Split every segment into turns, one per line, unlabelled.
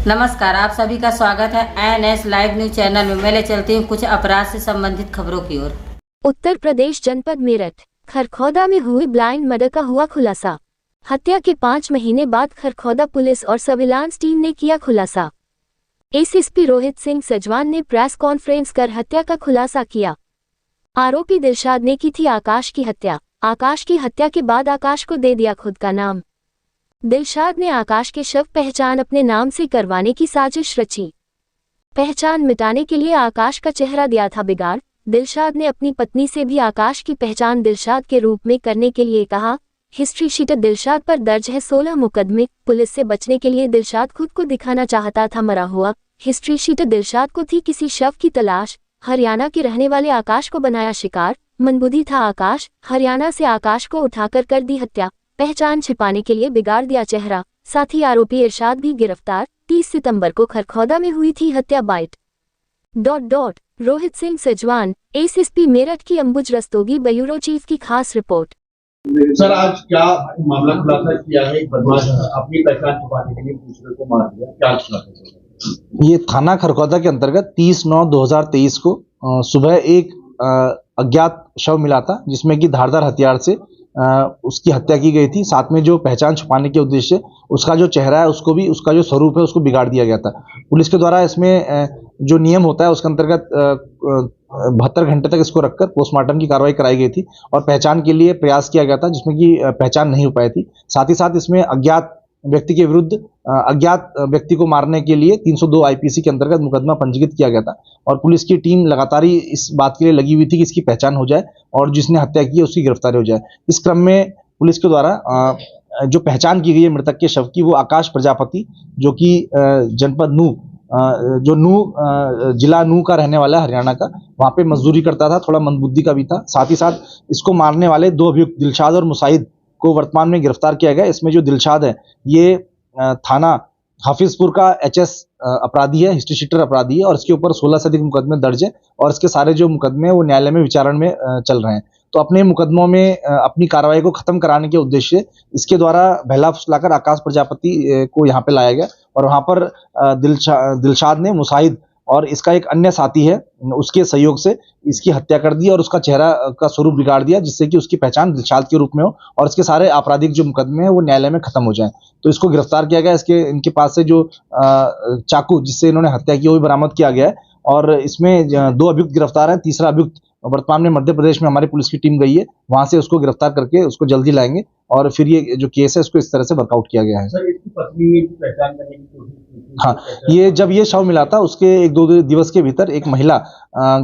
नमस्कार, आप सभी का स्वागत है एनएस लाइव न्यूज चैनल में। मैं ले चलती हूँ कुछ अपराध से संबंधित खबरों की ओर।
उत्तर प्रदेश जनपद मेरठ खरखौदा में हुई ब्लाइंड मर्डर का हुआ खुलासा। हत्या के 5 महीने बाद खरखौदा पुलिस और सर्विलांस टीम ने किया खुलासा। एसएसपी रोहित सिंह सजवान ने प्रेस कॉन्फ्रेंस कर हत्या का खुलासा किया। आरोपी दिलशाद ने की थी आकाश की हत्या। आकाश की हत्या के बाद आकाश को दे दिया खुद का नाम। दिलशाद ने आकाश के शव पहचान अपने नाम से करवाने की साजिश रची। पहचान मिटाने के लिए आकाश का चेहरा दिया था बिगाड़। दिलशाद ने अपनी पत्नी से भी आकाश की पहचान दिलशाद के रूप में करने के लिए कहा। हिस्ट्री शीट दिलशाद पर दर्ज है 16 मुकदमे। पुलिस से बचने के लिए दिलशाद खुद को दिखाना चाहता था मरा हुआ। हिस्ट्री शीट दिलशाद को थी किसी शव की तलाश। हरियाणा के रहने वाले आकाश को बनाया शिकार। मंदबुद्धि था आकाश। हरियाणा से आकाश को उठाकर कर दी हत्या। पहचान छिपाने के लिए बिगाड़ दिया चेहरा। साथ ही आरोपी इरशाद भी गिरफ्तार। 30 सितंबर को खरखौदा में हुई थी हत्या। रोहित सिंह सजवान, एसएसपी मेरठ की अंबुज रस्तोगी ब्यूरो चीफ की खास रिपोर्ट।
सर, आज क्या मामला खुलासा किया है? एक बदमाश अपनी पहचान छुपाने के लिए दूसरे को मार दिया, क्या खुलासा?
ये थाना खरखौदा के अंतर्गत 30/9/2023 को सुबह एक अज्ञात शव मिला था, जिसमें कि धारदार हथियार से उसकी हत्या की गई थी। साथ में जो पहचान छुपाने के उद्देश्य उसका जो चेहरा है उसको भी, उसका जो स्वरूप है उसको बिगाड़ दिया गया था। पुलिस के द्वारा इसमें जो नियम होता है उसके अंतर्गत 72 घंटे तक इसको रखकर पोस्टमार्टम की कार्रवाई कराई गई थी और पहचान के लिए प्रयास किया गया था, जिसमें कि पहचान नहीं हो पाई थी। साथ ही साथ इसमें अज्ञात व्यक्ति के विरुद्ध अज्ञात व्यक्ति को मारने के लिए 302 आईपीसी के अंतर्गत मुकदमा पंजीकृत किया गया था और पुलिस की टीम लगातार ही इस बात के लिए लगी हुई थी कि इसकी पहचान हो जाए और जिसने हत्या की है उसकी गिरफ्तारी हो जाए। इस क्रम में पुलिस के द्वारा जो पहचान की गई है मृतक के शव की, वो आकाश प्रजापति, जो कि जनपद नूह जिला नूह का रहने वाला है, हरियाणा का। वहाँ पे मजदूरी करता था, थोड़ा मंदबुद्धि का भी था। साथ ही साथ इसको मारने वाले 2 अभियुक्त दिलशाद और मुसाहिद को वर्तमान में गिरफ्तार किया गया। इसमें जो दिलशाद है ये थाना हाफिजपुर का एचएस अपराधी है, हिस्ट्री शीटर अपराधी है और इसके ऊपर 16 से अधिक मुकदमे दर्ज है और इसके सारे जो मुकदमे हैं वो न्यायालय में विचारण में चल रहे हैं। तो अपने मुकदमों में अपनी कार्रवाई को खत्म कराने के उद्देश्य इसके द्वारा बहला फुसलाकर आकाश प्रजापति को यहाँ पे लाया गया और वहाँ पर दिलशाद ने मुसाहिद और इसका एक अन्य साथी है, उसके सहयोग से इसकी हत्या कर दी और उसका चेहरा का स्वरूप बिगाड़ दिया, जिससे कि उसकी पहचान दिलशाद के रूप में हो और इसके सारे आपराधिक जो मुकदमे हैं वो न्यायालय में खत्म हो जाएं। तो इसको गिरफ्तार किया गया। इनके पास से जो चाकू जिससे इन्होंने हत्या की वो भी बरामद किया गया है और इसमें 2 अभियुक्त गिरफ्तार हैं। तीसरा अभियुक्त वर्तमान में मध्य प्रदेश में हमारी पुलिस की टीम गई है, वहां से उसको गिरफ्तार करके उसको जल्दी लाएंगे और फिर ये जो केस है उसको इस तरह से वर्कआउट किया गया है।
सर, इसकी पत्नी की पहचान करने की कोशिश की थी?
हाँ, ये जब ये शव मिला था उसके 1-2 दिवस के भीतर एक महिला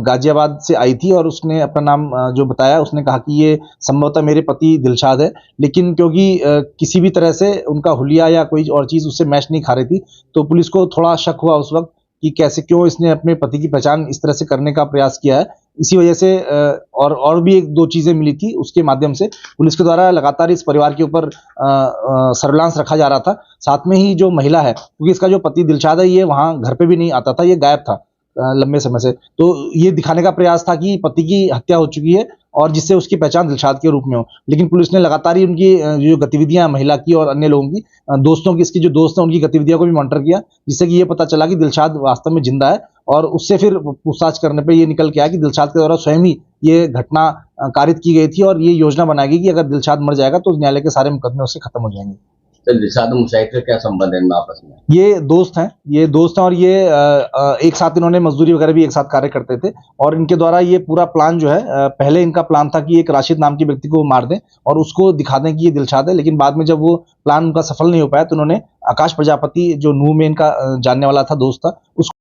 गाजियाबाद से आई थी और उसने अपना नाम जो बताया, उसने कहा कि ये संभवतः मेरे पति दिलशाद है, लेकिन क्योंकि किसी भी तरह से उनका हुलिया या कोई और चीज उससे मैच नहीं खा रही थी, तो पुलिस को थोड़ा शक हुआ उस वक्त कि कैसे, क्यों इसने अपने पति की पहचान इस तरह से करने का प्रयास किया है। इसी वजह से और भी 1-2 चीजें मिली थी, उसके माध्यम से पुलिस के द्वारा लगातार इस परिवार के ऊपर सर्विलांस रखा जा रहा था। साथ में ही जो महिला है, क्योंकि इसका जो पति दिलशाद है ये वहां घर पे भी नहीं आता था, ये गायब था लंबे समय से, तो ये दिखाने का प्रयास था कि पति की हत्या हो चुकी है और जिससे उसकी पहचान दिलशाद के रूप में हो। लेकिन पुलिस ने लगातार ही उनकी जो गतिविधियां महिला की और अन्य लोगों की, दोस्तों की, इसकी जो दोस्त हैं उनकी गतिविधियों को भी मॉनिटर किया, जिससे कि ये पता चला कि दिलशाद वास्तव में जिंदा है और उससे फिर पूछताछ करने पे ये निकल के आया कि दिलशाद के द्वारा स्वयं ही ये घटना कारित की गई थी और ये योजना बनाई गई कि अगर दिलशाद मर जाएगा तो न्यायालय के सारे मुकदमे उससे खत्म हो जाएंगे।
दिलशाद और मुसाहिद का क्या संबंध है इनमें आपस में?
ये दोस्त हैं और ये एक साथ इन्होंने मजदूरी वगैरह भी एक साथ कार्य करते थे और इनके द्वारा ये पूरा प्लान जो है, पहले इनका प्लान था कि एक राशिद नाम के व्यक्ति को मार दें और उसको दिखा दें कि ये दिलशाद है, लेकिन बाद में जब वो प्लान उनका सफल नहीं हो पाया तो उन्होंने आकाश प्रजापति, जो नूह में इनका जानने वाला था, दोस्त था, उसको